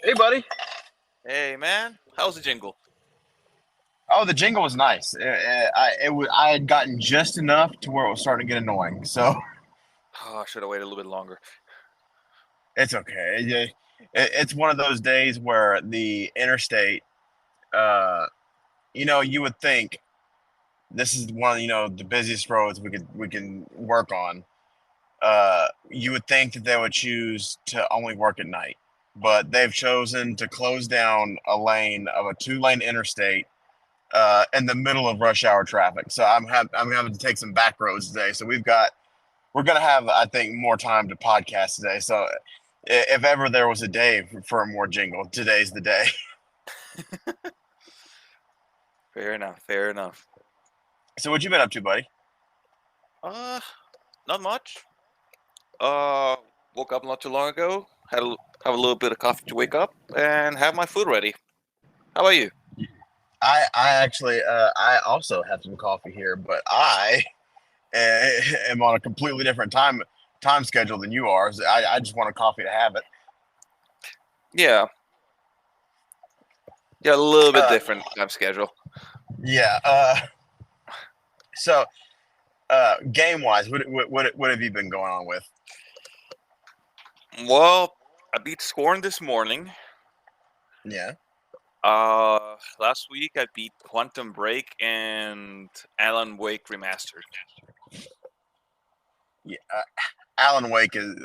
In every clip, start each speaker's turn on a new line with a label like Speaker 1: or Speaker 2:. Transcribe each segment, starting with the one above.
Speaker 1: Hey, buddy.
Speaker 2: Hey man, how's the jingle?
Speaker 1: Oh, the jingle was nice. I had gotten just enough to where it was starting to get annoying. So
Speaker 2: Oh, I should have waited a little bit longer.
Speaker 1: it's okay. It's one of those days where the interstate, uh, you would think this is one of, the busiest roads we can work on. You would think that they would choose to only work at night, but they've chosen to close down a lane of a two-lane interstate in the middle of rush hour traffic. So I'm having to take some back roads today. So we're gonna have, I think, more time to podcast today. So if ever there was a day for a more jingle, today's the day.
Speaker 2: Fair enough, fair enough.
Speaker 1: So what you been up to, buddy?
Speaker 2: Uh, Not much. Uh, Woke up not too long ago. Have a little bit of coffee to wake up and have my food ready. How about you?
Speaker 1: I actually I also have some coffee here, but I am on a completely different time schedule than you are. So I just want a coffee to have it.
Speaker 2: Yeah, yeah, a little bit
Speaker 1: Uh,
Speaker 2: different time schedule.
Speaker 1: yeah. So game wise, what have you been going on with?
Speaker 2: Well, I beat Scorn this morning.
Speaker 1: Yeah.
Speaker 2: Last week I beat Quantum Break and Alan Wake Remastered.
Speaker 1: Yeah. Alan Wake is,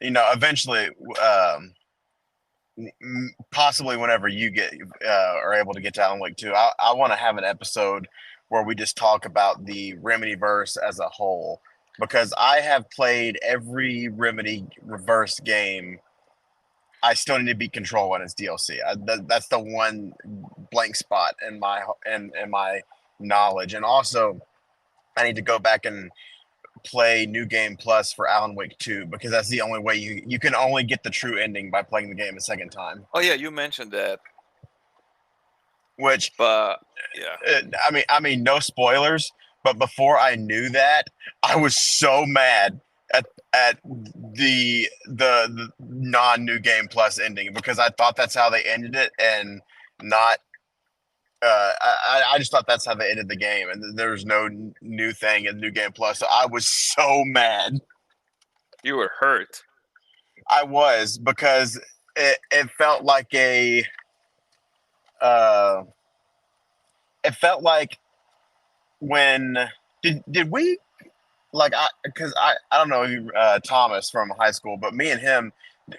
Speaker 1: eventually, possibly whenever you get are able to get to Alan Wake 2, I want to have an episode where we just talk about the Remedy verse as a whole, because I have played every Remedy reverse game. I still need to beat Control on its DLC. That's the one blank spot in my knowledge, and also I need to go back and play New Game Plus for Alan Wake 2, because that's the only way you can only get the true ending by playing the game a second time.
Speaker 2: Oh yeah, you mentioned that,
Speaker 1: Which,
Speaker 2: but yeah.
Speaker 1: I mean, no spoilers, but before I knew that, I was so mad at the non New Game Plus ending, because I thought that's how they ended it, and not. I just thought that's how they ended the game, and there was no new thing in New Game Plus. So I was so mad.
Speaker 2: You were hurt.
Speaker 1: I was, because it felt like uh, it felt like when did we, like, I don't know you, Thomas from high school, but me and him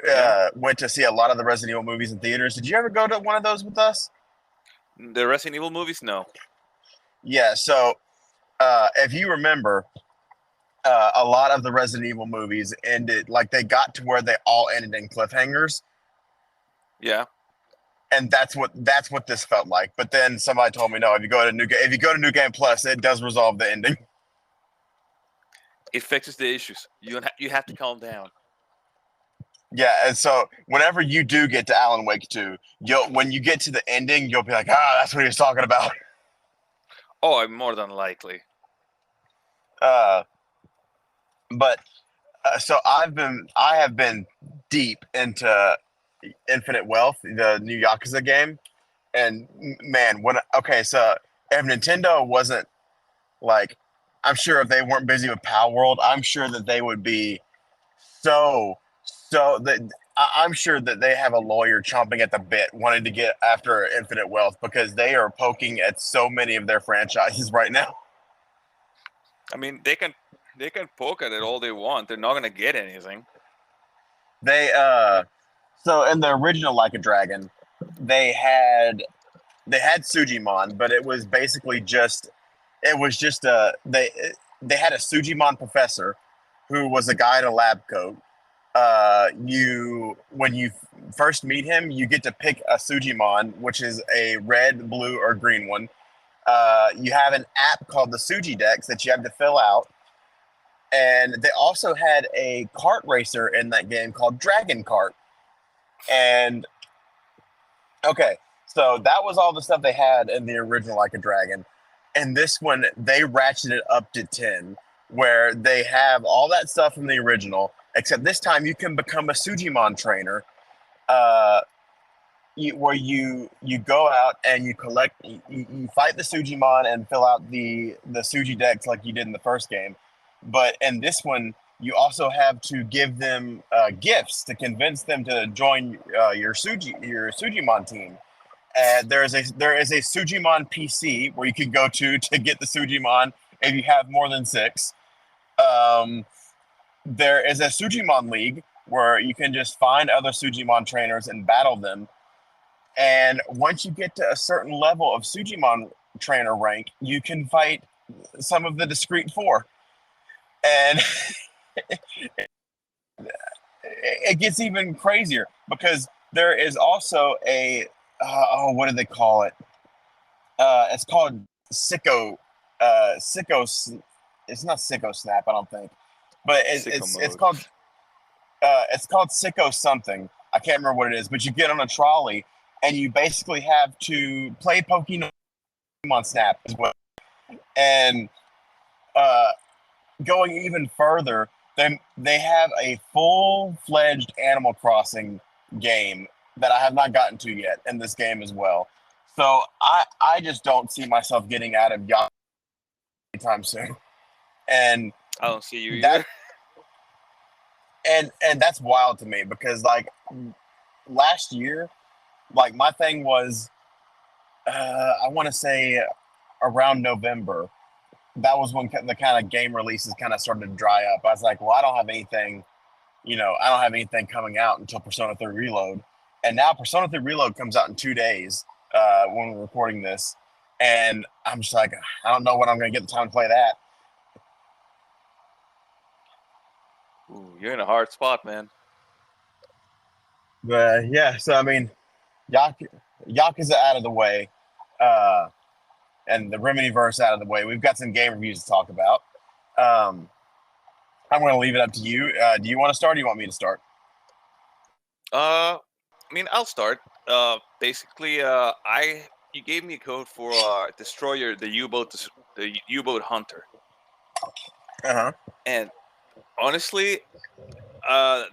Speaker 2: Yeah.
Speaker 1: went to see a lot of the Resident Evil movies in theaters. Did you ever go to one of those with us?
Speaker 2: The Resident Evil movies, no.
Speaker 1: Yeah. So if you remember, a lot of the Resident Evil movies ended, like, they got to where they all ended in cliffhangers,
Speaker 2: Yeah.
Speaker 1: and that's what this felt like. But then somebody told me, no, if you go to New Game Plus, it does resolve the ending.
Speaker 2: It fixes the issues. You have to calm down.
Speaker 1: Yeah, and so whenever you do get to Alan Wake 2, when you get to the ending, you'll be like, that's what he was talking about.
Speaker 2: Oh, I'm more than likely.
Speaker 1: Uh, but so I have been deep into Infinite Wealth, the new Yakuza game, and man, so if Nintendo wasn't, like, I'm sure if they weren't busy with Power World, I'm sure that they would be so that I'm sure that they have a lawyer chomping at the bit wanting to get after Infinite Wealth, because they are poking at so many of their franchises right now.
Speaker 2: I mean, they can poke at it all they want. They're not gonna get anything.
Speaker 1: They so in the original Like a Dragon, they had Sujimon, but it was basically just they had a Sujimon professor who was a guy in a lab coat. You when you first meet him, you get to pick a Sujimon, which is a red, blue, or green one. You have an app called the Suji Dex that you have to fill out, and they also had a kart racer in that game called Dragon Kart. And okay, so that was all the stuff they had in the original Like a Dragon. And this one, they ratcheted it up to 10, where they have all that stuff from the original, except this time you can become a Sujimon trainer. Uh, where you go out and you collect, you fight the Sujimon and fill out the Suji decks like you did in the first game, but in this one you also have to give them gifts to convince them to join your Sujimon team. And there is a Sujimon PC where you can go to get the Sujimon if you have more than six. Um, there is a Sujimon League where you can just find other Sujimon trainers and battle them. And once you get to a certain level of Sujimon trainer rank, you can fight some of the discrete four. And it gets even crazier because there is also a what do they call it? It's called Sicko. Sicko. It's not Sicko Snap, I don't think, but it's called Sicko something. I can't remember what it is, but you get on a trolley and you basically have to play Pokemon Snap as well. And going even further, they have a full-fledged Animal Crossing game that I have not gotten to yet in this game as well. So I just don't see myself getting out of Yahoo anytime soon. And
Speaker 2: I don't see you
Speaker 1: that,
Speaker 2: either.
Speaker 1: and that's wild to me because like last year, like my thing was I want to say around November. That was when the kind of game releases kind of started to dry up. I was like, well, I don't have anything, I don't have anything coming out until Persona 3 Reload. And now Persona 3 Reload comes out in 2 days when we're recording this. And I'm just like, I don't know when I'm going to get the time to play that.
Speaker 2: Ooh, you're in a hard spot, man.
Speaker 1: But yeah, so I mean, Yakuza out of the way. And the Remedy-verse out of the way. We've got some game reviews to talk about. I'm going to leave it up to you. Do you want to start or do you want me to start?
Speaker 2: I mean, I'll start. Basically, you gave me a code for Destroyer, the U-boat hunter.
Speaker 1: Uh-huh.
Speaker 2: And honestly,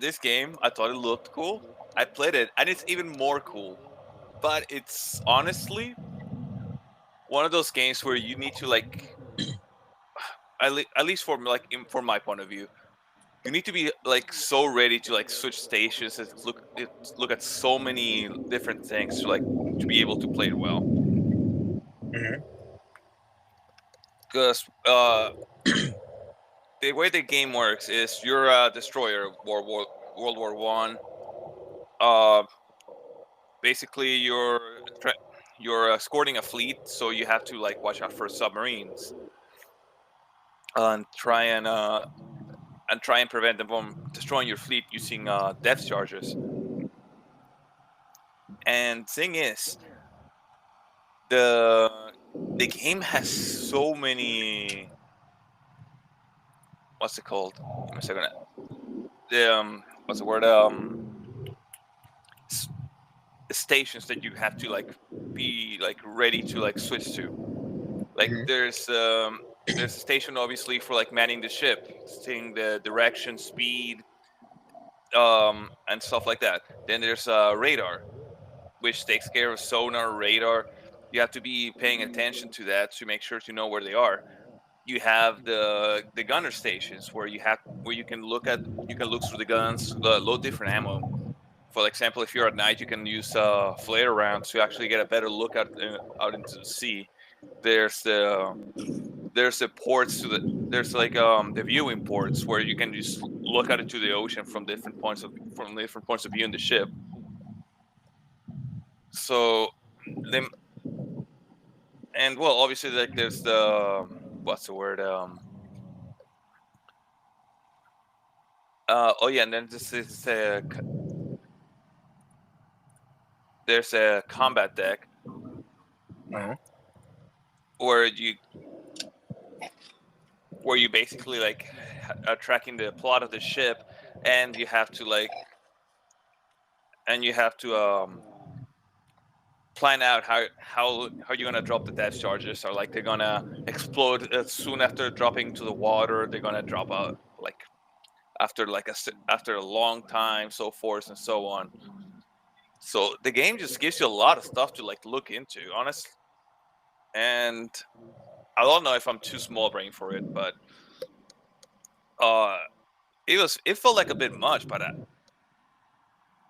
Speaker 2: this game, I thought it looked cool. I played it, and it's even more cool. But it's honestly one of those games where you need to like, at least for from my point of view, you need to be like so ready to like switch stations and look at so many different things to be able to play it well.
Speaker 1: Mm-hmm.
Speaker 2: Because the way the game works is you're a destroyer, World War One. Basically, you're escorting a fleet, so you have to like watch out for submarines and try and prevent them from destroying your fleet using depth charges. And thing is, the game has so many. What's it called? Give me a second. What's the word? Stations that you have to like be like ready to like switch to. Like there's a station obviously for like manning the ship, seeing the direction, speed, and stuff like that. Then there's radar, which takes care of sonar, radar. You have to be paying attention to that to make sure to know where they are. You have the gunner stations where you can look through the guns, load different ammo. For example, if you're at night, you can use flare rounds to actually get a better look out into the sea. There's the ports there's like the viewing ports where you can just look out into the ocean from different points of view in the ship. So them and well, obviously like there's the what's the word oh yeah, and then this is there's a combat deck where you basically like are tracking the plot of the ship, and you have to plan out how you're gonna drop the depth charges. Are like they're gonna explode soon after dropping to the water. They're gonna drop out like after a long time, so forth and so on. So the game just gives you a lot of stuff to like look into, honestly. And I don't know if I'm too small brain for it, but uh, it felt like a bit much,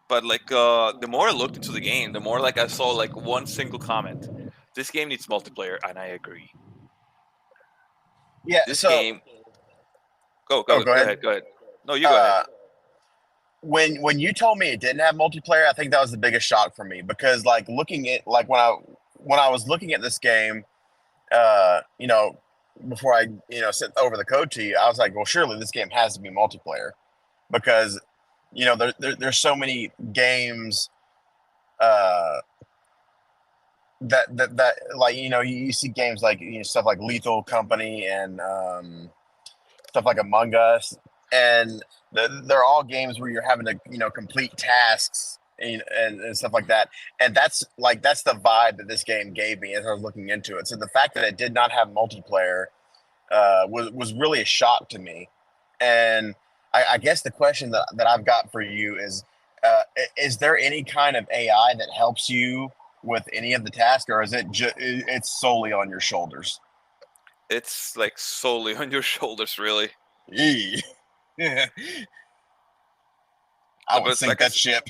Speaker 2: but like the more I looked into the game, the more like I saw like one single comment. This game needs multiplayer, and I agree.
Speaker 1: Yeah.
Speaker 2: This
Speaker 1: So,
Speaker 2: game, go
Speaker 1: oh,
Speaker 2: go
Speaker 1: go
Speaker 2: go
Speaker 1: ahead.
Speaker 2: ahead, go ahead. No, you go ahead.
Speaker 1: Uh, when you told me it didn't have multiplayer, I think that was the biggest shock for me because like looking at like when I was looking at this game, you know, before I sent over the code to you, I was like, well, surely this game has to be multiplayer because there's so many games uh, that like you see games like stuff like Lethal Company and stuff like Among Us, and they're all games where you're having to complete tasks and stuff like that. And that's the vibe that this game gave me as I was looking into it. So the fact that it did not have multiplayer was really a shock to me. And I guess the question that I've got for you is there any kind of AI that helps you with any of the tasks, or is it's solely on your shoulders?
Speaker 2: It's like solely on your shoulders, really.
Speaker 1: Eee. I would
Speaker 2: But
Speaker 1: sink that ship.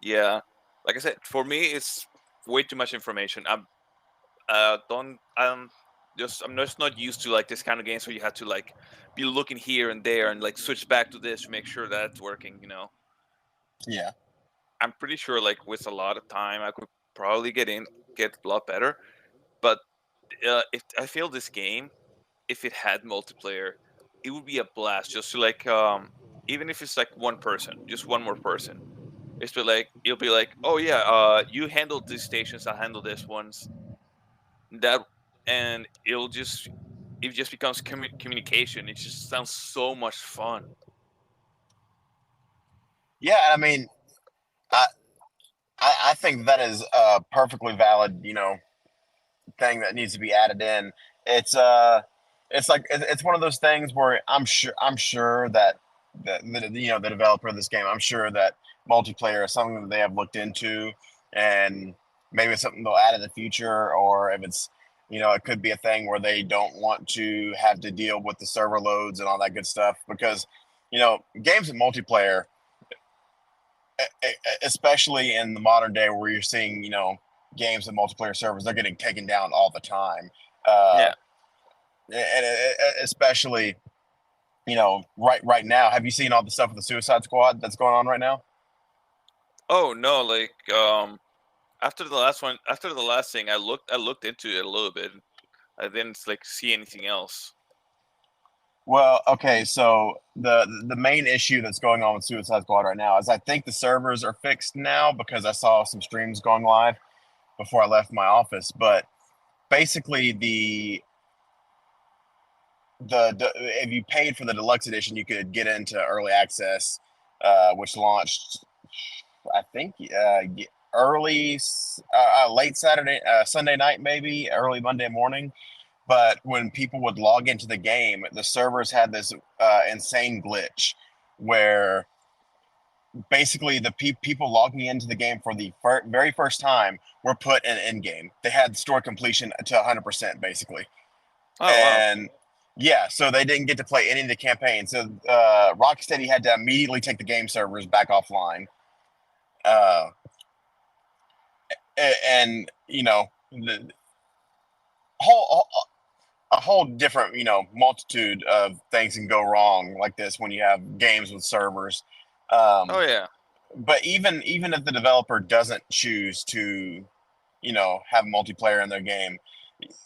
Speaker 2: yeah, like I said, for me, it's way too much information. Don't I'm just not used to like this kind of games where you have to like be looking here and there and like switch back to this to make sure that it's working.
Speaker 1: Yeah.
Speaker 2: I'm pretty sure like with a lot of time I could probably get a lot better. But if I feel this game, if it had multiplayer, it would be a blast just to like even if it's like one person, just one more person. It's be like you'll be like, oh yeah, you handled these stations, I handle this ones. That and it just becomes communication. It just sounds so much fun.
Speaker 1: Yeah, I mean, I I think that is a perfectly valid, thing that needs to be added in. It's it's like it's one of those things where I'm sure that the developer of this game, I'm sure that multiplayer is something that they have looked into, and maybe it's something they'll add in the future, or if it's it could be a thing where they don't want to have to deal with the server loads and all that good stuff because games in multiplayer, especially in the modern day where you're seeing games and multiplayer servers, they're getting taken down all the time, uh
Speaker 2: Yeah.
Speaker 1: and especially right now. Have you seen all the stuff with the Suicide Squad that's going on right now?
Speaker 2: Oh no, like after the last thing, I looked into it a little bit. I didn't like see anything else.
Speaker 1: Well, okay, so the main issue that's going on with Suicide Squad right now is I think the servers are fixed now because I saw some streams going live before I left my office. But basically, the if you paid for the deluxe edition, you could get into early access, which launched, I think, late Saturday, Sunday night, maybe early Monday morning. But when people would log into the game, the servers had this insane glitch where basically the people logging into the game for the very first time were put in end game. They had store completion to 100%, basically.
Speaker 2: Oh wow.
Speaker 1: And yeah, so they didn't get to play any of the campaign. So Rocksteady had to immediately take the game servers back offline. Uh, and the whole a whole different multitude of things can go wrong like this when you have games with servers.
Speaker 2: Oh
Speaker 1: Um,
Speaker 2: yeah.
Speaker 1: but even if the developer doesn't choose to have multiplayer in their game,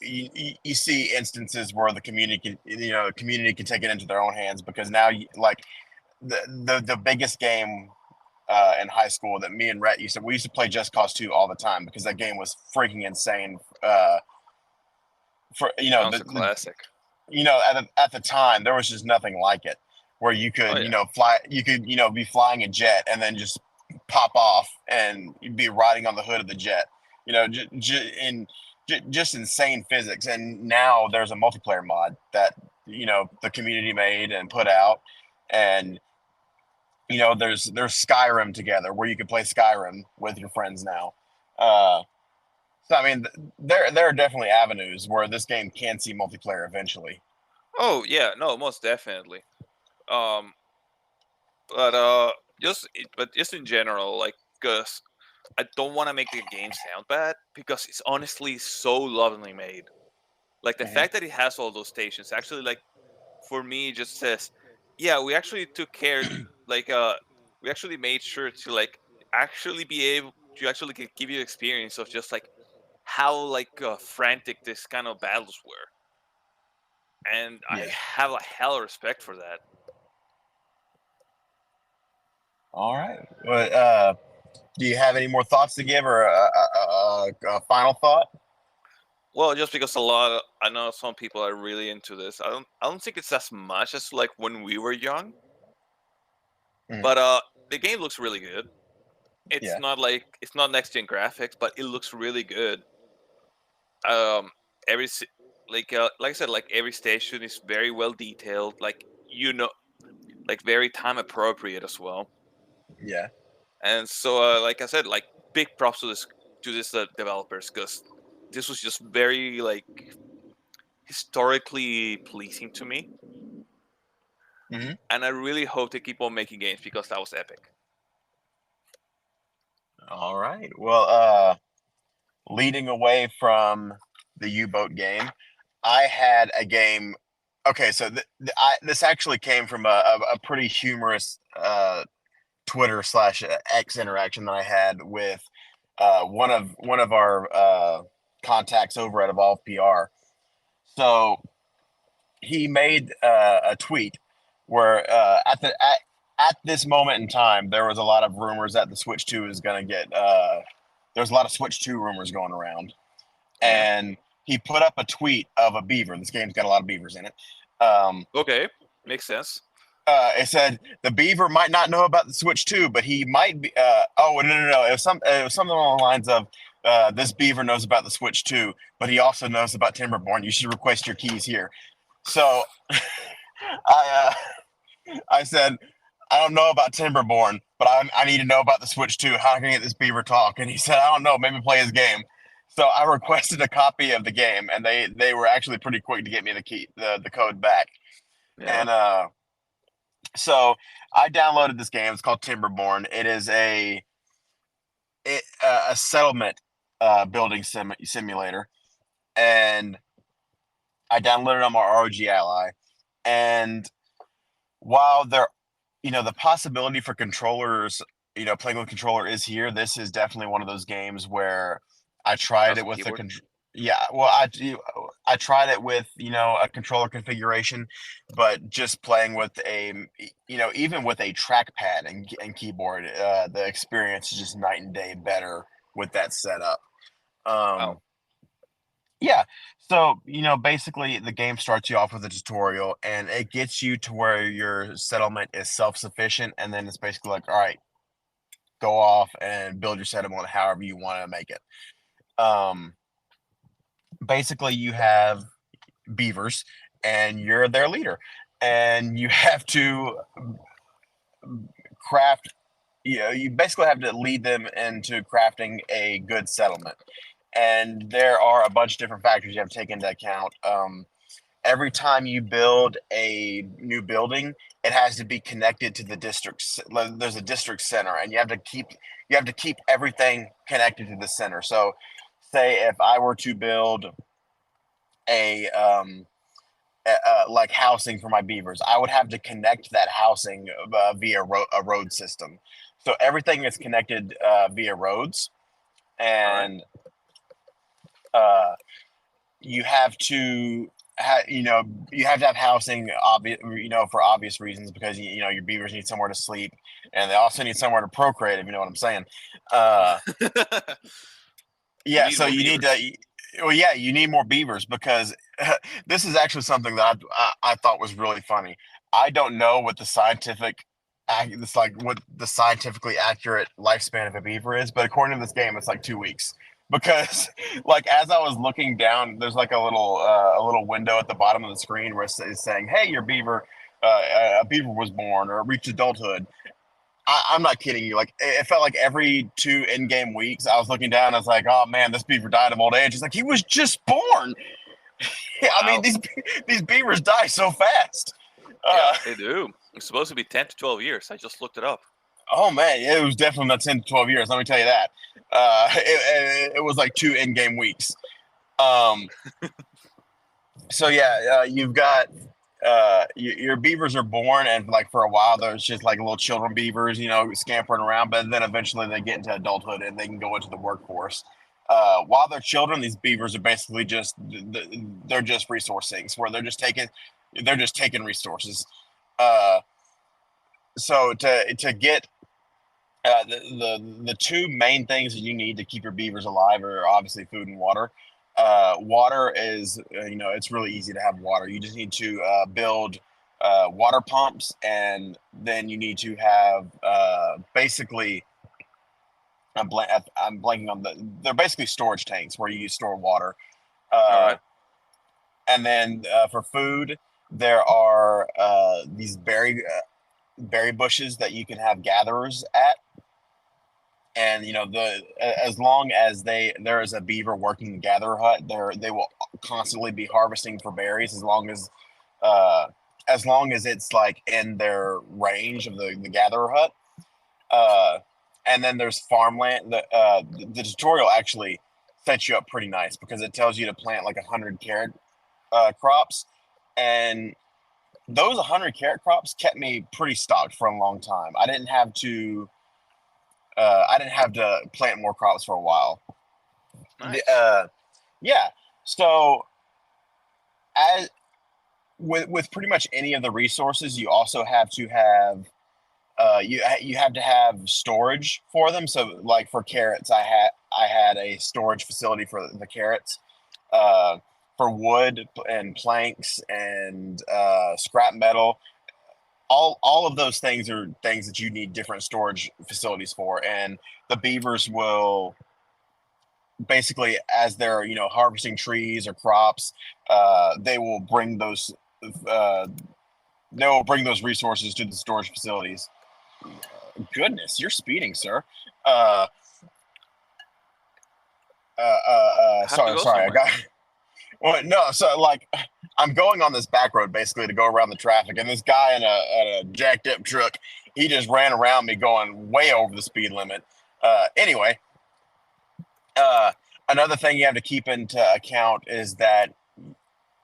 Speaker 1: you see instances where the community can take it into their own hands because now like the biggest game in high school that me and Rhett we used to play Just Cause 2 all the time because that game was freaking insane. For
Speaker 2: Sounds a classic.
Speaker 1: at the time there was just nothing like it where you
Speaker 2: Oh
Speaker 1: could
Speaker 2: yeah.
Speaker 1: fly, you could be flying a jet and then just pop off and you'd be riding on the hood of the jet, just insane physics. And now there's a multiplayer mod that the community made and put out, and there's Skyrim together where you can play Skyrim with your friends now. Uh, so I mean, there are definitely avenues where this game can see multiplayer eventually.
Speaker 2: Oh yeah, no, most definitely. Um, but just in general, like, because I don't want to make the game sound bad because it's honestly so lovingly made. Like the
Speaker 1: Hmm.
Speaker 2: fact that it has all those stations actually, like, for me it just says, yeah, we actually took care, like we actually made sure to like actually be able to actually give you experience of just like how like frantic this kind of battles were, and I
Speaker 1: Yeah.
Speaker 2: have a hell of respect for that.
Speaker 1: All right. But do you have any more thoughts to give, or a final thought?
Speaker 2: Well, just because I know some people are really into this. I don't think it's as much as like when we were young,
Speaker 1: Hmm.
Speaker 2: but the game looks really good.
Speaker 1: Yeah.
Speaker 2: It's not next gen graphics, but it looks really good. Um, every s- like I said, like every station is very well detailed. Like, like very time appropriate as well.
Speaker 1: Yeah.
Speaker 2: And so, like I said, like big props to this developers, because this was just very like historically pleasing to me,
Speaker 1: Hmm.
Speaker 2: and I really hope they keep on making games because that was epic.
Speaker 1: All right. Well, leading away from the U-boat game, I had a game. Okay, so this actually came from a pretty humorous Twitter slash X interaction that I had with one of our contacts over at Evolve PR. So he made a tweet where at this moment in time there was a lot of rumors that the Switch 2 is going to get there's a lot of Switch 2 rumors going around,
Speaker 2: Yeah.
Speaker 1: and he put up a tweet of a beaver. This game's got a lot of beavers in it.
Speaker 2: Okay. Makes sense.
Speaker 1: It said the beaver might not know about the Switch 2, but he might be. Oh no, no, no! It was something along the lines of this beaver knows about the Switch 2, but he also knows about Timberborn. You should request your keys here. So I said, I don't know about Timberborn, but I need to know about the Switch 2. How can I get this beaver talk? And he said, I don't know, maybe play his game. So I requested a copy of the game, and they were actually pretty quick to get me the code back.
Speaker 2: Yeah.
Speaker 1: And so I downloaded this game. It's called Timberborn. It is a settlement building simulator, and I downloaded it on my ROG Ally. And while the possibility for controllers, playing with controller is here. This is definitely one of those games where I tried
Speaker 2: Mouse
Speaker 1: it
Speaker 2: and
Speaker 1: with the
Speaker 2: keyboard.
Speaker 1: yeah, well, I tried it with a controller configuration, but just playing with even with a trackpad and keyboard, the experience is just night and day better with that setup.
Speaker 2: Wow.
Speaker 1: Um, yeah. So, basically the game starts you off with a tutorial and it gets you to where your settlement is self-sufficient. And then it's basically like, all right, go off and build your settlement however you want to make it. Um, Basically, you have beavers and you're their leader. And you have to craft, you basically have to lead them into crafting a good settlement. And there are a bunch of different factors you have to take into account. Every time you build a new building, it has to be connected to the district. There's a district center, and you have to keep everything connected to the center. So, say if I were to build a like housing for my beavers, I would have to connect that housing via a road system. So everything is connected via roads,
Speaker 2: All right.
Speaker 1: and uh, you have to you have to have housing obvious for obvious reasons because your beavers need somewhere to sleep and they also need somewhere to procreate, if you know what I'm saying. uh
Speaker 2: We
Speaker 1: yeah,
Speaker 2: need
Speaker 1: so
Speaker 2: more
Speaker 1: you need
Speaker 2: beavers.
Speaker 1: to well, yeah, you need more beavers because this is actually something that I thought was really funny. I don't know what the it's like what the scientifically accurate lifespan of a beaver is, but according to this game it's like 2 weeks because like as I was looking down, there's like a little window at the bottom of the screen where it's saying, hey, your beaver a beaver was born or reached adulthood. I'm not kidding you. Like it felt like every 2 in-game weeks, I was looking down. I was like, "Oh man, this beaver died of old age." It's like he was just born. I mean,
Speaker 2: Wow.
Speaker 1: these beavers die so fast.
Speaker 2: Yeah,
Speaker 1: Uh,
Speaker 2: they do. It's supposed to be 10 to 12 years. I just looked it up.
Speaker 1: oh man, it was definitely not 10 to 12 years. Let me tell you that. It was like 2 in-game weeks. Um, so yeah, you've got your beavers are born, and like for a while there's just like little children beavers, scampering around, but then eventually they get into adulthood and they can go into the workforce. While they're children, these beavers are basically just they're just resource sinks where they're just taking resources. Uh, so to get the two main things that you need to keep your beavers alive are obviously food and water. Water is, it's really easy to have water. You just need to build water pumps, and then you need to have basically, I'm blanking on they're basically storage tanks where you store water.
Speaker 2: All
Speaker 1: Uh,
Speaker 2: right.
Speaker 1: and then for food, there are these berry bushes that you can have gatherers at. And as long as there is a beaver working the gatherer hut, they will constantly be harvesting for berries uh as long as it's like in their range of the gatherer hut. And then there's farmland. The tutorial actually sets you up pretty nice because it tells you to plant like 100 carrot crops, and those 100 carrot crops kept me pretty stocked for a long time. I didn't have to plant more crops for a while.
Speaker 2: Nice.
Speaker 1: Yeah. So as with pretty much any of the resources, you also have to have you have to have storage for them. So like for carrots, I had a storage facility for the carrots. Uh, for wood and planks and scrap metal, all of those things are things that you need different storage facilities for, and the beavers will basically, as they're harvesting trees or crops, they will bring uh, those resources to the storage facilities. Goodness, you're speeding, sir. uh
Speaker 2: I have to
Speaker 1: Sorry,
Speaker 2: go
Speaker 1: sorry, I
Speaker 2: somewhere.
Speaker 1: got well, no, so like I'm going on this back road basically to go around the traffic, and this guy in a jacked up truck, he just ran around me going way over the speed limit. Anyway, uh, another thing you have to keep into account is that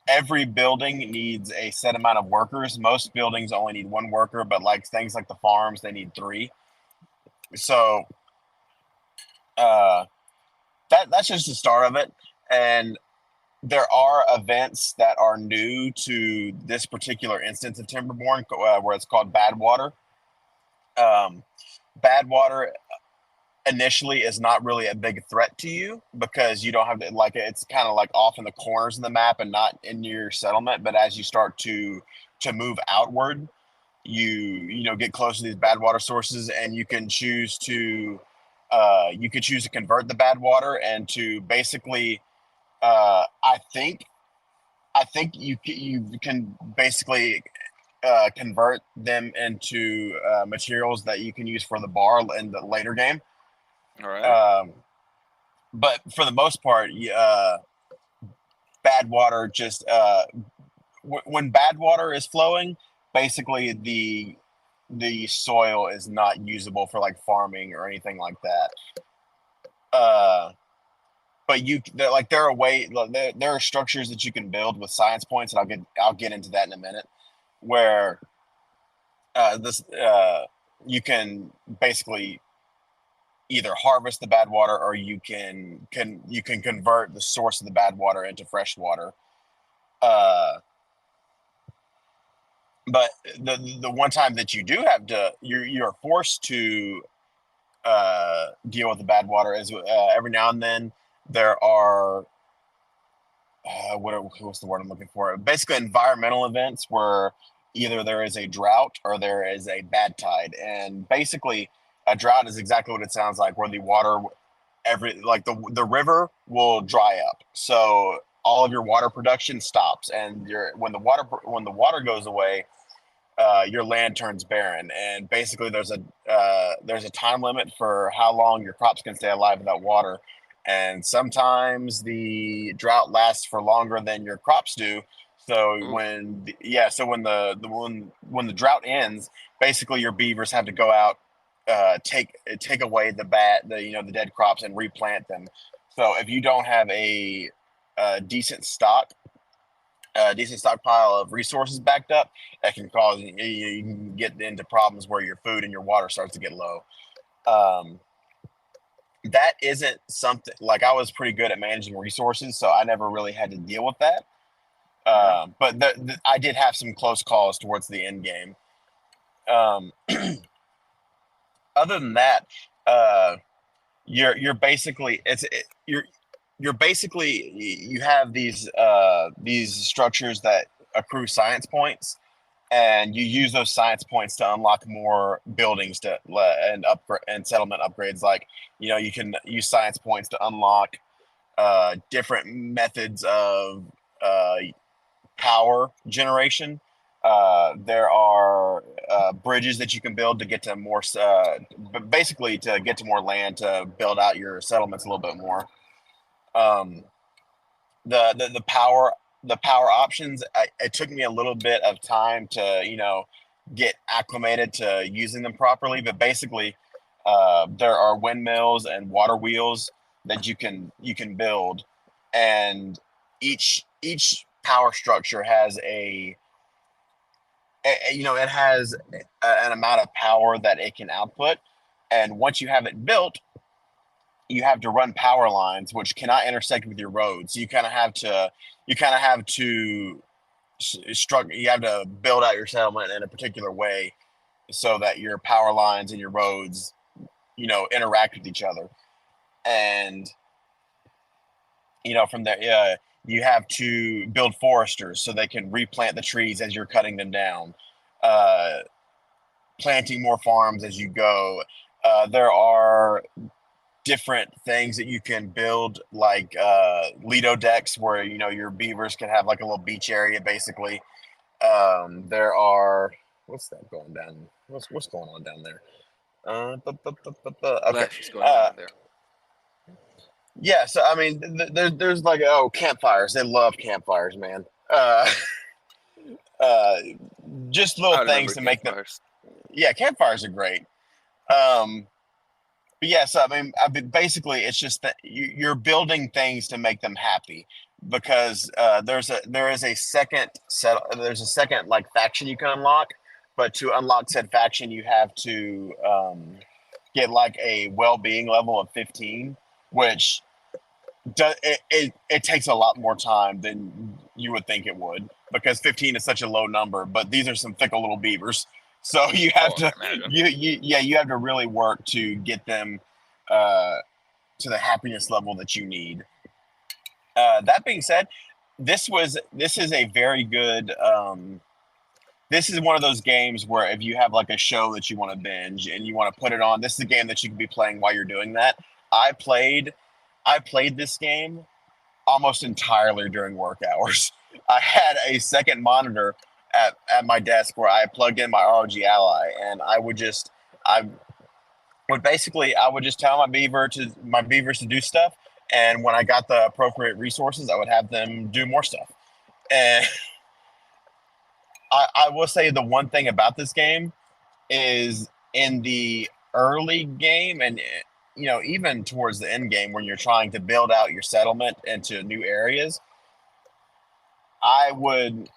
Speaker 1: every building needs a set amount of workers. Most buildings only need one worker, but like things like the farms, they need three. So uh, that's just the start of it. And there are events that are new to this particular instance of Timberborn, where it's called Bad Water. Um, Bad Water initially is not really a big threat to you because you don't have to, like, it's kind of like off in the corners of the map and not in your settlement. But as you start to move outward, get close to these bad water sources, and you could choose to convert the bad water and to basically I think you can basically convert them into materials that you can use for the bar in the later game.
Speaker 2: All right.
Speaker 1: Um, but for the most part, bad water just when bad water is flowing, basically the soil is not usable for like farming or anything like that. Uh, but there are there are structures that you can build with science points, and I'll get into that in a minute. Where this you can basically either harvest the bad water, or you can convert the source of the bad water into fresh water. Uh, but the one time that you do have to you're forced to deal with the bad water is every now and then there are what's the word I'm looking for? Basically, environmental events where either there is a drought or there is a bad tide, and basically, a drought is exactly what it sounds like, where the water, the river will dry up, so all of your water production stops, and your when the water goes away, your land turns barren, and basically there's a time limit for how long your crops can stay alive without water, and sometimes the drought lasts for longer than your crops do. So
Speaker 2: Oof.
Speaker 1: when the drought ends, basically your beavers have to go out, take away the dead crops and replant them. So if you don't have a decent stockpile of resources backed up, that can cause you can get into problems where your food and your water starts to get low. Um, that isn't something like I was pretty good at managing resources, so I never really had to deal with that.
Speaker 2: Yeah.
Speaker 1: But I did have some close calls towards the end game. Um, Other than that, uh, you're basically you're basically you have these structures that accrue science points, and you use those science points to unlock more buildings and upgrade and settlement upgrades. Like you can use science points to unlock different methods of uh, power generation. There are bridges that you can build to get to more, basically to get to more land to build out your settlements a little bit more. Um, the power options. It took me a little bit of time to get acclimated to using them properly, but basically, there are windmills and water wheels that you can build, and each power structure has it has an amount of power that it can output, and once you have it built, you have to run power lines which cannot intersect with your roads. You kind of have to structure. You have to build out your settlement in a particular way so that your power lines and your roads interact with each other. And from there, you have to build foresters so they can replant the trees as you're cutting them down, uh, planting more farms as you go. There are different things that you can build, like lido decks, where your beavers can have like a little beach area, basically. There are what's that going down? What's going on down there? Okay.
Speaker 2: Life is going on
Speaker 1: Uh,
Speaker 2: in there.
Speaker 1: yeah. So I mean, there's like campfires. They love campfires, man. Uh, just little
Speaker 2: I
Speaker 1: things
Speaker 2: remember
Speaker 1: to make them.
Speaker 2: campfires.
Speaker 1: Yeah, campfires are great. Um, But yeah, so I mean, basically, it's just that you're building things to make them happy, because there's a second like faction you can unlock, but to unlock said faction, you have to get like a well-being level of 15, which it takes a lot more time than you would think it would, because 15 is such a low number. But these are some fickle little beavers, so you have
Speaker 2: Oh,
Speaker 1: to
Speaker 2: I imagine.
Speaker 1: you have to really work to get them uh, to the happiness level that you need. That being said, this is a very good. This is one of those games where if you have like a show that you want to binge and you want to put it on, this is a game that you can be playing while you're doing that. I played I played this game almost entirely during work hours. I had a second monitor at my desk where I plugged in my ROG Ally, and I I would just tell my beavers to do stuff, and when I got the appropriate resources, I would have them do more stuff. And I will say the one thing about this game is, in the early game, and even towards the end game when you're trying to build out your settlement into new areas, I would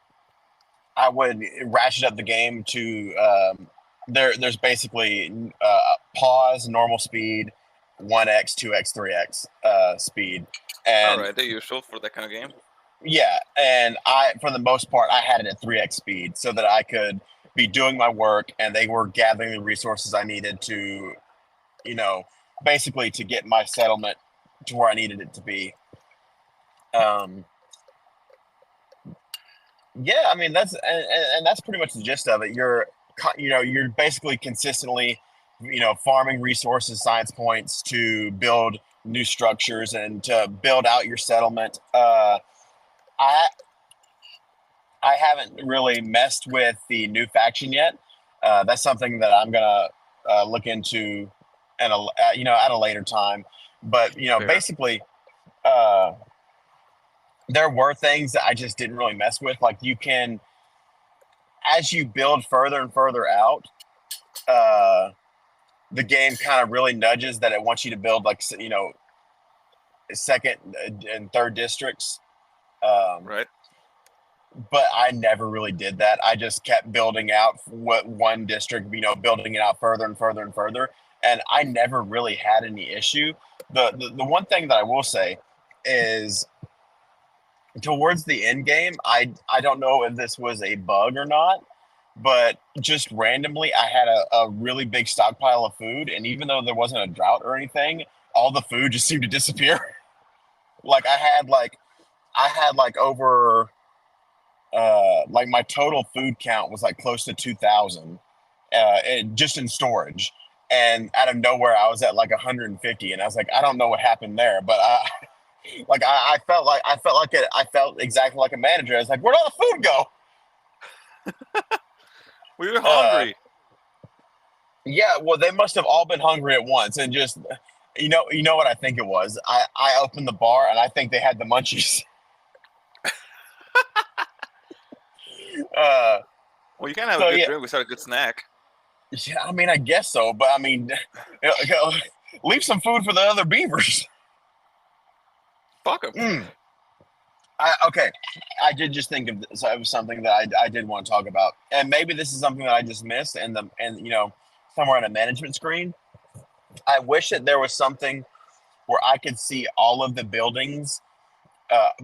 Speaker 1: ratchet up the game to there's basically pause, normal speed, 1x, 2x, 3x speed,
Speaker 2: All
Speaker 1: and
Speaker 2: right, the usual for that kind of game.
Speaker 1: yeah, and for the most part, I had it at 3x speed so that I could be doing my work and they were gathering the resources I needed to, you know, basically to get my settlement to where I needed it to be. Um, yeah, I mean and that's pretty much the gist of it. You're basically consistently, farming resources, science points to build new structures and to build out your settlement. I I haven't really messed with the new faction yet. That's something that I'm gonna look into, at at a later time. But
Speaker 2: Fair.
Speaker 1: basically, uh, there were things that I just didn't really mess with. Like you can, as you build further and further out, uh, the game kind of really nudges that it wants you to build like second and third districts. Um,
Speaker 2: Right.
Speaker 1: but I never really did that. I just kept building out what one district, building it out further and further and further, and I never really had any issue. The one thing that I will say is towards the end game, I don't know if this was a bug or not, but just randomly I had a really big stockpile of food, and even though there wasn't a drought or anything, all the food just seemed to disappear. like I had over like my total food count was like close to 2,000, just in storage. And out of nowhere, I was at like 150, and I was like, I don't know what happened there, but I felt exactly like a manager. I was like, where'd all the food go?
Speaker 2: We were
Speaker 1: Uh,
Speaker 2: hungry.
Speaker 1: yeah, well, they must have all been hungry at once, and just you know what I think it was. I opened the bar, and I think they had the munchies. Uh,
Speaker 2: Well, you can have a
Speaker 1: so
Speaker 2: good
Speaker 1: yeah,
Speaker 2: drink without a good snack.
Speaker 1: yeah, I mean, I guess so, but I mean, leave some food for the other beavers.
Speaker 2: Fuck them.
Speaker 1: Mm. Okay, I did just think of this. So it was something that I did want to talk about, and maybe this is something that I just missed, and somewhere on a management screen. I wish that there was something where I could see all of the buildings,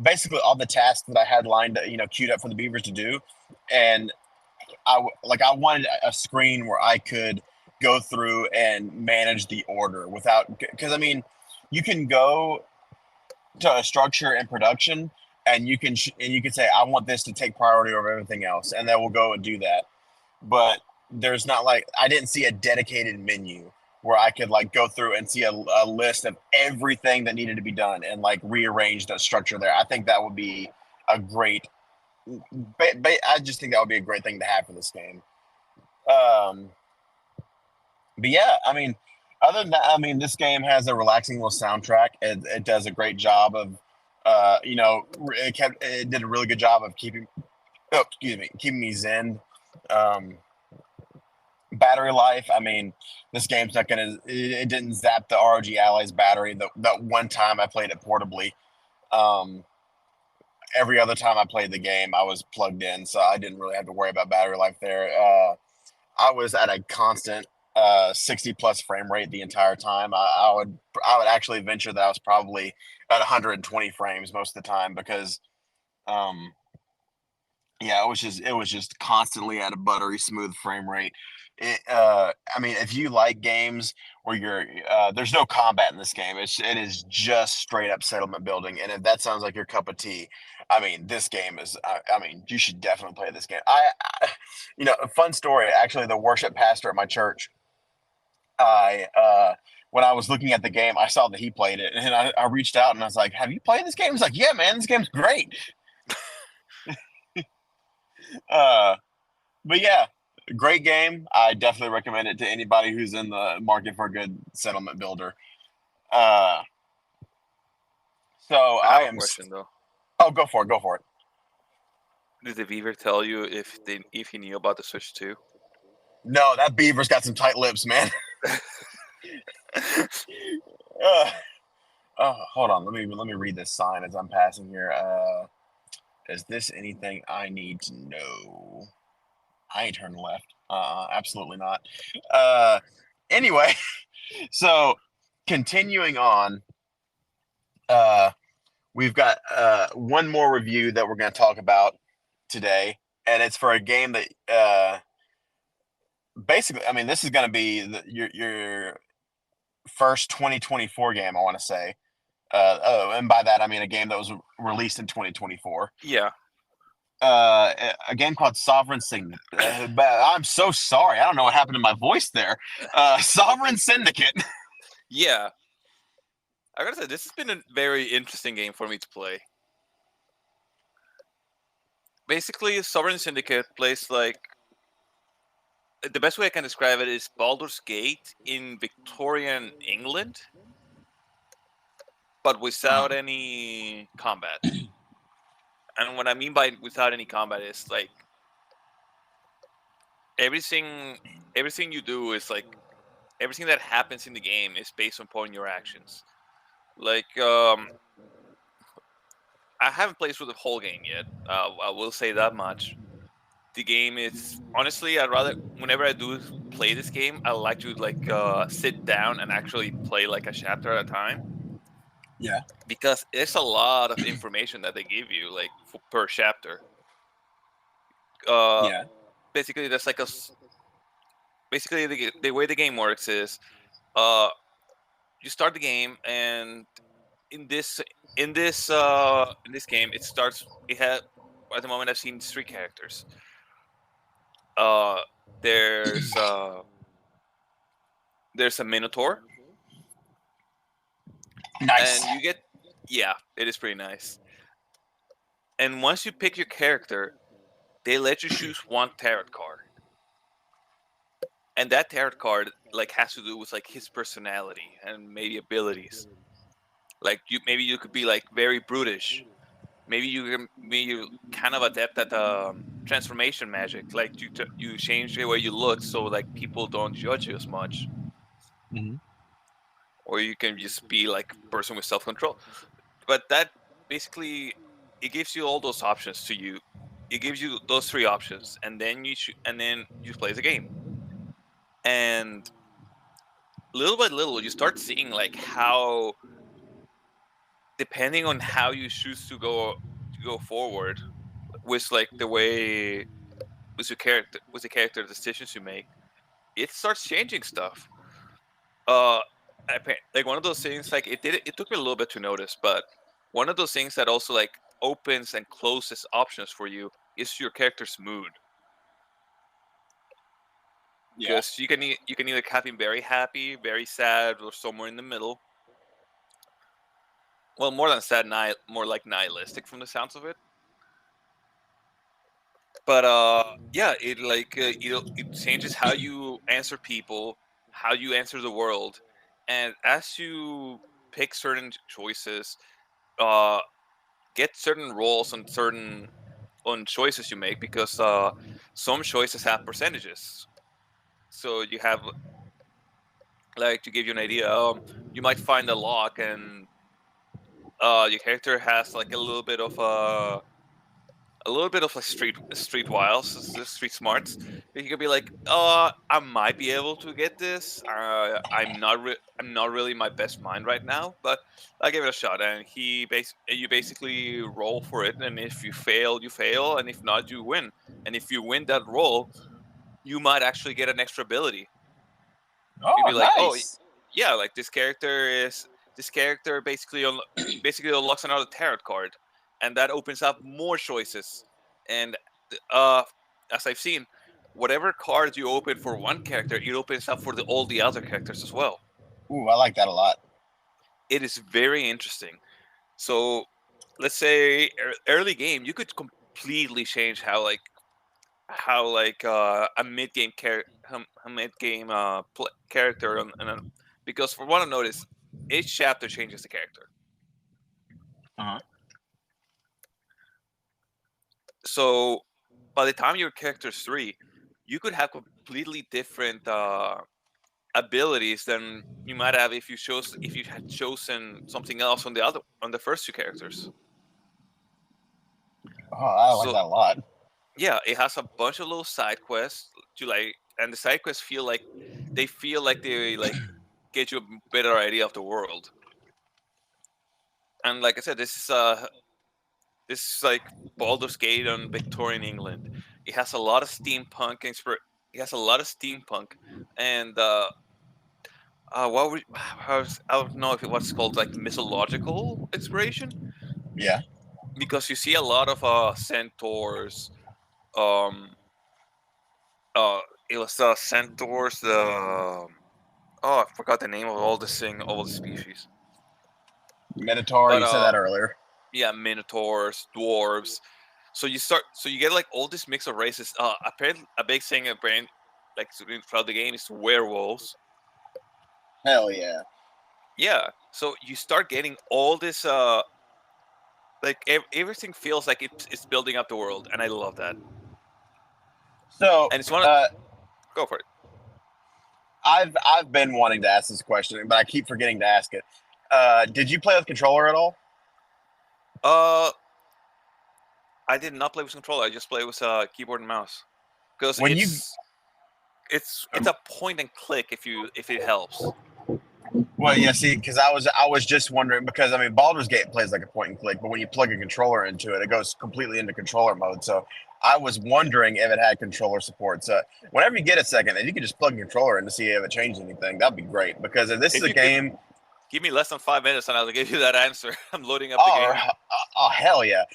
Speaker 1: basically all the tasks that I had queued up for the beavers to do, and I wanted a screen where I could go through and manage the order without, because I mean, you can go to a structure in production, and you can say I want this to take priority over everything else, and then we'll go and do that. But there's not, like, I didn't see a dedicated menu where I could like go through and see a list of everything that needed to be done and like rearrange the structure there. I think that would be a great. I just think that would be a great thing to have for this game. Um, but yeah, I mean, other than that, I mean, this game has a relaxing little soundtrack. It does a great job of, it did a really good job of keeping me zen. Um, Battery life, I mean, this game's not gonna. It didn't zap the ROG Allies battery that one time I played it portably. Um, every other time I played the game, I was plugged in, so I didn't really have to worry about battery life there. I was at a constant 60 plus frame rate the entire time. I would actually venture that I was probably at 120 frames most of the time because um, yeah, it was just constantly at a buttery smooth frame rate. I mean, if you like games where there's no combat in this game. It is just straight up settlement building, and if that sounds like your cup of tea, I mean, this game is. I mean, you should definitely play this game. A fun story. Actually, the worship pastor at my church, I when I was looking at the game, I saw that he played it, and I reached out and I was like, "Have you played this game?" He's like, "Yeah, man, this game's great." Uh, But yeah, great game. I definitely recommend it to anybody who's in the market for a good settlement builder. Uh, so
Speaker 2: I
Speaker 1: I
Speaker 2: have a
Speaker 1: am.
Speaker 2: question though.
Speaker 1: Oh, go for it. Go for it.
Speaker 2: Did the Beaver tell you if he knew about the Switch 2?
Speaker 1: No, that beaver's got some tight lips, man. uh, hold on. Let me read this sign as I'm passing here. Is this anything I need to know? I ain't turning left. Absolutely not. Uh, anyway, so continuing on. Uh, we've got one more review that we're going to talk about today, and it's for a game that basically, I mean, this is going to be your first 2024 game, I want to say. And by that I mean a game that was released in 2024.
Speaker 2: Yeah.
Speaker 1: A game called Sovereign Syndicate. I'm so sorry. I don't know what happened to my voice there. Sovereign Syndicate.
Speaker 2: Yeah. I gotta say, this has been a very interesting game for me to play. basically, Sovereign Syndicate plays like the best way I can describe it is Baldur's Gate in Victorian England, but without any combat. And what I mean by without any combat is like everything everything you do is like everything that happens in the game is based upon your actions. Like I haven't played through the whole game yet. I will say that much. The game is honestly, I'd rather whenever I do play this game, I like to like sit down and actually play like a chapter at a time
Speaker 1: Yeah.
Speaker 2: because it's a lot of information that they give you like per chapter. Uh,
Speaker 1: Yeah.
Speaker 2: basically, there's like basically the way the game works is uh you start the game and in this in this game it starts it had at the moment I've seen three characters. Uh, there's uh there's a Minotaur,
Speaker 1: Nice.
Speaker 2: and you get yeah, it is pretty nice. And once you pick your character, they let you choose one tarot card, and that tarot card like has to do with like his personality and maybe abilities. Like you maybe you could be like very brutish. Maybe you kind of adept at transformation magic. Like you change the way you look so like people don't judge you as much,
Speaker 1: Hmm.
Speaker 2: or you can just be like a person with self control. But that basically it gives you all those options to you. It gives you those three options, and then and then you play the game. And little by little, you start seeing like how, depending on how you choose to go forward with like the way with the character decisions you make, it starts changing stuff. Uh, like one of those things, like it took me a little bit to notice, but one of those things that also like opens and closes options for you is your character's mood,
Speaker 1: Yeah.
Speaker 2: because you can either have him very happy, very sad, or somewhere in the middle. Well, more than sad, more like nihilistic from the sounds of it. But yeah, it changes how you answer people, how you answer the world, and as you pick certain choices, uh, get certain roles on certain on choices you make, because some choices have percentages. So you have, like, to give you an idea, you might find a lock, and your character has like a little bit of like street wiles, street smarts. You could be like, I might be able to get this. I'm not really my best mind right now, but I give it a shot. And you basically roll for it, and if you fail, you fail, and if not, you win. And if you win that roll, you might actually get an extra ability. You'd
Speaker 1: Oh,
Speaker 2: be like, oh,
Speaker 1: nice.
Speaker 2: yeah, like this character basically unlocks another tarot card, and that opens up more choices. And uh, as I've seen, whatever card you open for one character, it opens up for all the other characters as well.
Speaker 1: Ooh, I like that a lot.
Speaker 2: It is very interesting. So let's say early game, you could completely change how a mid game a mid game character because for what I noticed, each chapter changes the character.
Speaker 1: Uh-huh.
Speaker 2: So by the time your character's three, you could have completely different abilities than you might have if you had chosen something else on the first two characters.
Speaker 1: Oh, I like
Speaker 2: So
Speaker 1: that a lot.
Speaker 2: yeah, it has a bunch of little side quests to like, and the side quests feel like they like get you a better idea of the world. And like I said, this is like Baldur's Gate on Victorian England. It has a lot of steampunk it has a lot of steampunk, and what would I don't know if it was called like mythological inspiration,
Speaker 1: Yeah.
Speaker 2: because you see a lot of centaurs. Um, uh, it was centaurs. Oh, I forgot the name of all the species.
Speaker 1: Minotaur,
Speaker 2: But
Speaker 1: you said that earlier.
Speaker 2: yeah, minotaurs, dwarves. So you get like all this mix of races. Apparently, a big thing apparently, like throughout the game is werewolves.
Speaker 1: Hell yeah.
Speaker 2: Yeah. So you start getting all this. Like everything feels like it's building up the world, and I love that.
Speaker 1: So,
Speaker 2: And it's one.
Speaker 1: uh,
Speaker 2: Go for it.
Speaker 1: I've been wanting to ask this question, but I keep forgetting to ask it. Did you play with controller at all?
Speaker 2: Uh, I did not play with controller. I just play with keyboard and mouse because
Speaker 1: When you
Speaker 2: it's a point and click if it helps.
Speaker 1: Well, yeah, see, because I was just wondering because I mean Baldur's Gate plays like a point and click, but when you plug a controller into it, it goes completely into controller mode. So I was wondering if it had controller support. So whenever you get a second, if you could just plug a controller in to see if it changed anything, that'd be great. Because if this is
Speaker 2: If
Speaker 1: a
Speaker 2: you could
Speaker 1: game,
Speaker 2: give me less than 5 minutes, and I'll give you that answer. I'm loading up the
Speaker 1: oh,
Speaker 2: game.
Speaker 1: oh hell yeah!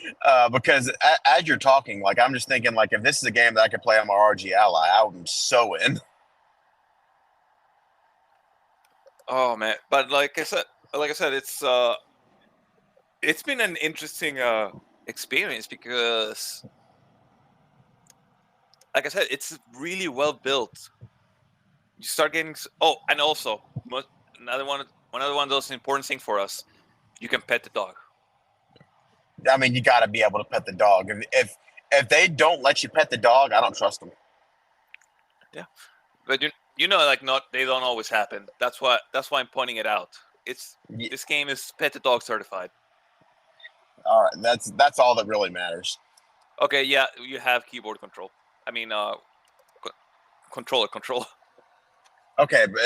Speaker 1: Because as you're talking, like I'm just thinking, like if this is a game that I could play on my RG Ally, I'm so in.
Speaker 2: Oh man, but like I said, it's been an interesting experience because, like I said, it's really well built. You start getting oh, and also another one of those important things for us. You can pet the dog.
Speaker 1: I mean, you got to be able to pet the dog. If they don't let you pet the dog, I don't trust them.
Speaker 2: Yeah, but you know like not they don't always happen. That's why I'm pointing it out. It's This game is pet the dog certified.
Speaker 1: All right, that's all that really matters.
Speaker 2: Okay, yeah, you have keyboard control. I mean, control.
Speaker 1: Okay, but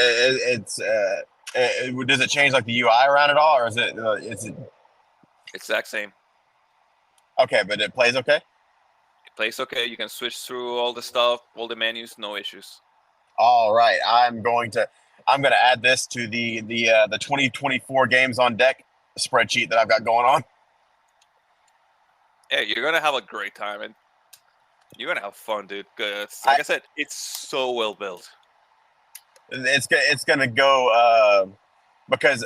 Speaker 1: does it change like the UI around it all, or is it
Speaker 2: Exact same.
Speaker 1: okay? But it plays okay.
Speaker 2: It plays okay. You can switch through all the stuff, all the menus, no issues.
Speaker 1: All right, I'm going to add this to the 2024 games on deck spreadsheet that I've got going on.
Speaker 2: Yeah, you're gonna have a great time, and you're gonna have fun, dude. Like I said, it's so well built.
Speaker 1: It's going to go because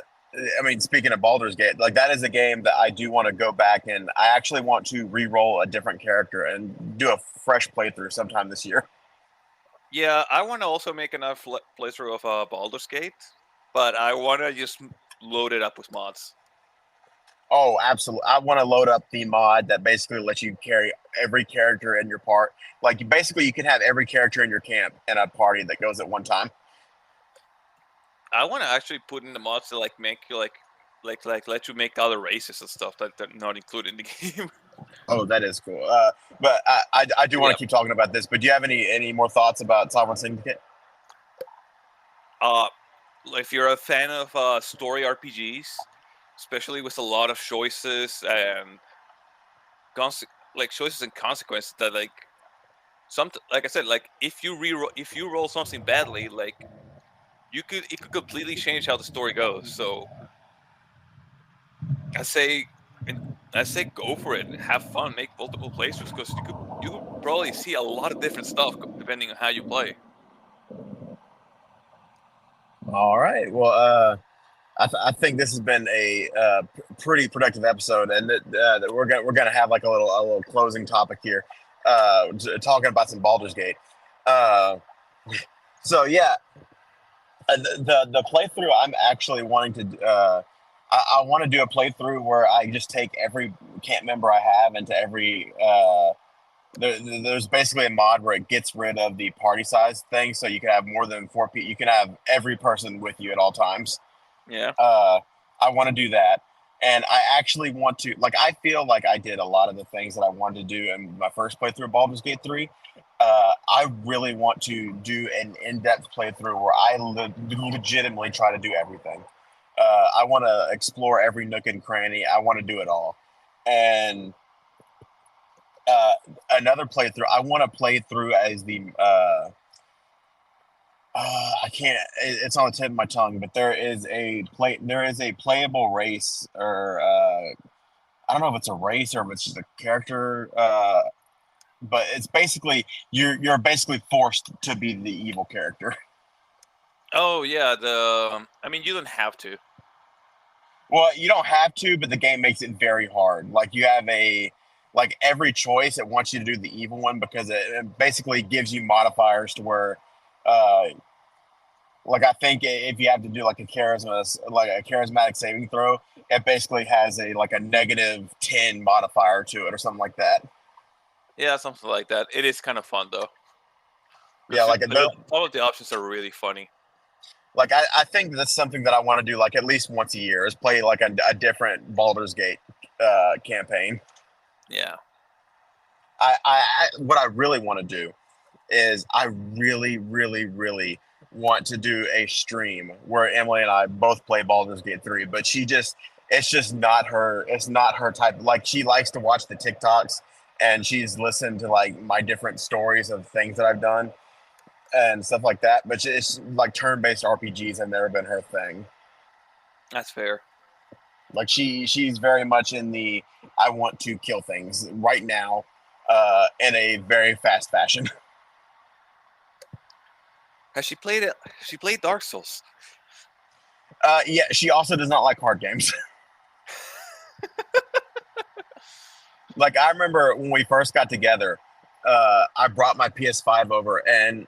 Speaker 1: I mean, speaking of Baldur's Gate, like that is a game that I do want to go back and I actually want to re-roll a different character and do a fresh playthrough sometime this year.
Speaker 2: Yeah, I want to also make another playthrough of Baldur's Gate, but I want to just load it up with mods.
Speaker 1: Oh, absolutely! I want to load up the mod that basically lets you carry every character in your part. Like basically, you can have every character in your camp in a party that goes at one time.
Speaker 2: I want to actually put in the mods to like make you like let you make other races and stuff that are not included in the game.
Speaker 1: Oh, that is cool. But I do want
Speaker 2: Yeah.
Speaker 1: to keep talking about this. But do you have any more thoughts about Sovereign Syndicate?
Speaker 2: Uh, if you're a fan of story RPGs, especially with a lot of choices and choices and consequences that like I said, like if you roll something badly, like it could completely change how the story goes. So I say and I say go for it, have fun, make multiple playthroughs because you could probably see a lot of different stuff depending on how you play.
Speaker 1: All right. Well, I think this has been a pretty productive episode, and that we're gonna have like a little closing topic here, talking about some Baldur's Gate. Uh, so yeah, the playthrough I'm actually wanting to. I want to do a playthrough where I just take every camp member I have into every. There's basically a mod where it gets rid of the party size thing, so you can have more than 4 people. You can have every person with you at all times.
Speaker 2: Yeah.
Speaker 1: I want to do that. And I actually want to, like, I feel like I did a lot of the things that I wanted to do in my first playthrough of Baldur's Gate 3. I really want to do an in depth playthrough where I legitimately try to do everything. I want to explore every nook and cranny. I want to do it all. And uh, another playthrough, I want to play through as the I can't. It's on the tip of my tongue, but there is a playable race, or I don't know if it's a race or if it's just a character. But it's basically you're basically forced to be the evil character.
Speaker 2: Oh yeah. I mean, you don't have to.
Speaker 1: Well, you don't have to, but the game makes it very hard. Like you have like every choice it wants you to do the evil one because it basically gives you modifiers to where, uh, like I think if you have to do like a charismatic saving throw, it basically has a -10 modifier to it or something like that.
Speaker 2: Yeah, something like that. It is kind of fun though.
Speaker 1: Yeah, like
Speaker 2: Some of the options are really funny.
Speaker 1: like I think that's something that I want to do like at least once a year is play like a different Baldur's Gate campaign.
Speaker 2: Yeah.
Speaker 1: What I really want to do is I really, really, really want to do a stream where Emily and I both play Baldur's Gate 3, but it's just not her. It's not her type. Like she likes to watch the TikToks and she's listened to like my different stories of things that I've done and stuff like that. But it's like turn-based RPGs have never been her thing.
Speaker 2: That's fair.
Speaker 1: Like she's very much in the I want to kill things right now in a very fast fashion.
Speaker 2: Has she played it? She played Dark Souls.
Speaker 1: Yeah, she also does not like hard games. Like I remember when we first got together, I brought my PS5 over, and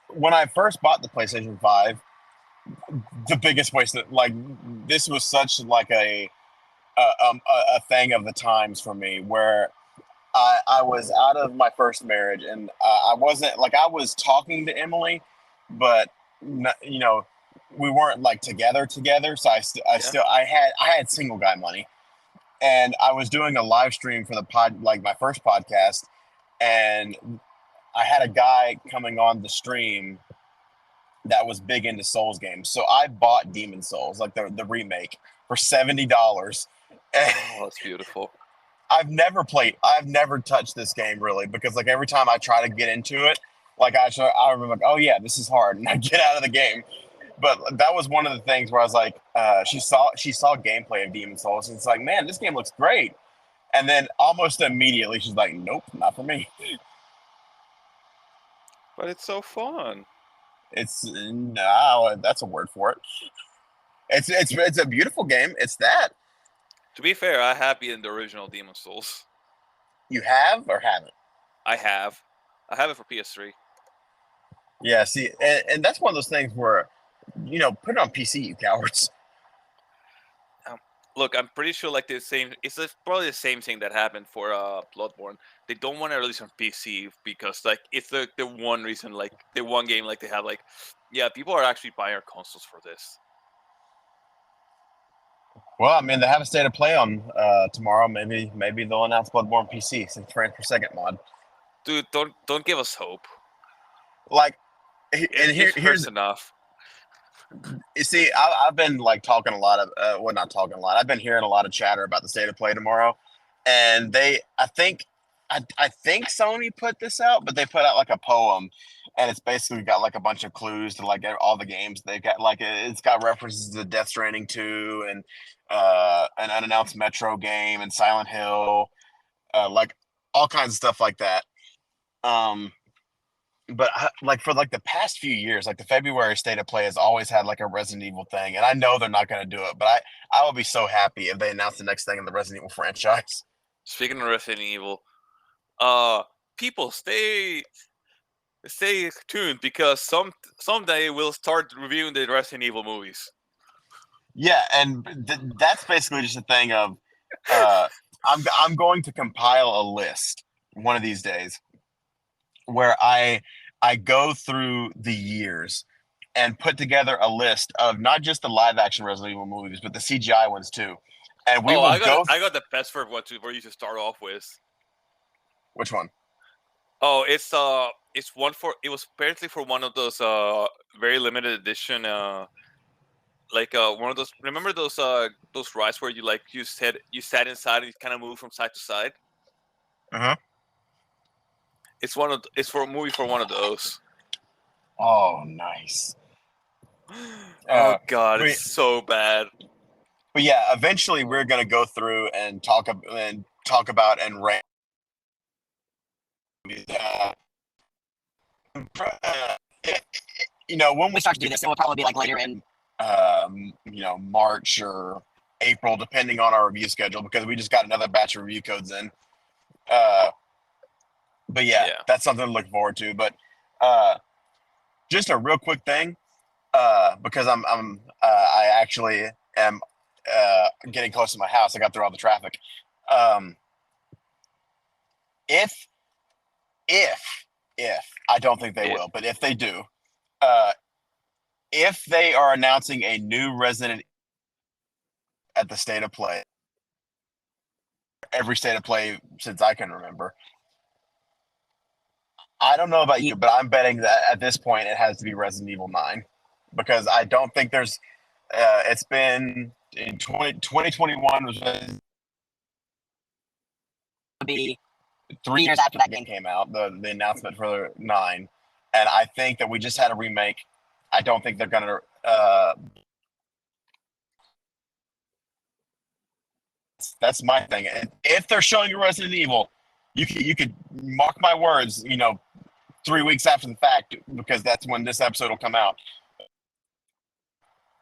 Speaker 1: when I first bought the PlayStation 5, the biggest waste that like this was such like a thing of the times for me where I was out of my first marriage and I wasn't like I was talking to Emily, but you know we weren't like together. So I had single guy money, and I was doing a live stream for the pod like my first podcast, and I had a guy coming on the stream that was big into Souls games. So I bought Demon Souls, like the remake, for $70. And
Speaker 2: Oh, that's beautiful.
Speaker 1: I've never touched this game really because like every time I try to get into it, like I remember like, oh yeah, this is hard, and I get out of the game. But that was one of the things where I was like, she saw gameplay of Demon Souls, and it's like, man, this game looks great. And then almost immediately she's like, nope, not for me.
Speaker 2: But it's so fun.
Speaker 1: It's no, that's a word for it. It's a beautiful game. It's that.
Speaker 2: To be fair, I have beaten the original Demon Souls.
Speaker 1: You have or haven't?
Speaker 2: I have. I have it for PS3.
Speaker 1: Yeah, see, and that's one of those things where, put it on PC, you cowards.
Speaker 2: Look, I'm pretty sure like the same. Probably the same thing that happened for Bloodborne. They don't want to release on PC because like it's the one reason, like the one game like they have like, yeah, people are actually buying our consoles for this.
Speaker 1: Well, I mean, they have a state of play on tomorrow. Maybe they'll announce Bloodborne PC, 6 frames per second mod.
Speaker 2: Dude, don't give us hope.
Speaker 1: Like,
Speaker 2: Here's enough.
Speaker 1: You see, I've been like talking a lot of, well, not talking a lot. I've been hearing a lot of chatter about the state of play tomorrow, and I think Sony put this out, but they put out like a poem, and it's basically got like a bunch of clues to like all the games they've got. Like it's got references to Death Stranding 2 and an unannounced Metro game and Silent Hill, like all kinds of stuff like that. But like for like the past few years, like the February state of play has always had like a Resident Evil thing, and I know they're not going to do it, but I will be so happy if they announce the next thing in the Resident Evil franchise.
Speaker 2: Speaking of Resident Evil, people stay tuned because someday we'll start reviewing the Resident Evil movies.
Speaker 1: Yeah, and that's basically just a thing of I'm going to compile a list one of these days where I go through the years and put together a list of not just the live action Resident Evil movies, but the CGI ones too. And we will
Speaker 2: I got the best for what where you should start off with.
Speaker 1: Which one?
Speaker 2: Oh, it's one for it was apparently for one of those very limited edition like one of those, remember those rides where you sat inside and you kind of move from side to side.
Speaker 1: Uh-huh.
Speaker 2: It's for a movie for one of those.
Speaker 1: Oh, nice.
Speaker 2: Oh god, it's so bad.
Speaker 1: But yeah, eventually we're gonna go through and talk about and rank. When we start to do this, it will probably be like later in March or April, depending on our review schedule, because we just got another batch of review codes in. But yeah, that's something to look forward to. But just a real quick thing, because I actually am getting close to my house. I got through all the traffic. If I don't think they will, but if they do, if they are announcing a new Resident at the State of Play, every State of Play since I can remember, I don't know about you, but I'm betting that at this point it has to be Resident Evil 9, because I don't think there's. It's been in 2021 was be 3 years after that game came out, the announcement for 9, and I think that we just had a remake. I don't think they're gonna. That's my thing. And if they're showing you Resident Evil, you could mark my words. 3 weeks after the fact, because that's when this episode will come out.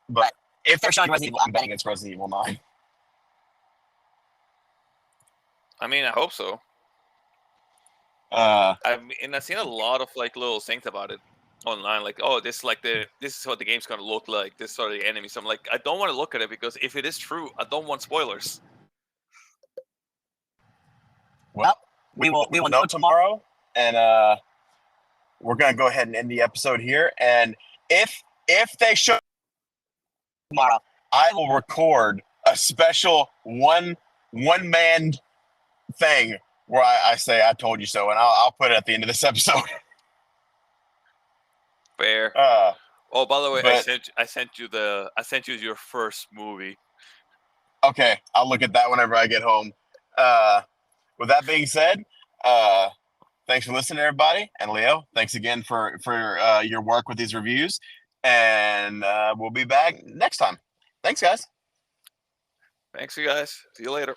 Speaker 1: But if they're showing Resident Evil, I'm betting it's Resident Evil 9.
Speaker 2: I mean, I hope so. I've seen a lot of little things about it online, this is what the game's gonna look like. This are the enemies. I'm like, I don't want to look at it, because if it is true, I don't want spoilers.
Speaker 1: Well, we will know tomorrow, and we're gonna go ahead and end the episode here. And if they show tomorrow, I will record a special one-man thing where I say I told you so, and I'll put it at the end of this episode.
Speaker 2: Fair. Oh, by the way, I sent you your first movie.
Speaker 1: Okay, I'll look at that whenever I get home. With that being said, thanks for listening, everybody. And Leo, thanks again for your work with these reviews. And we'll be back next time. Thanks, guys.
Speaker 2: Thanks, you guys. See you later.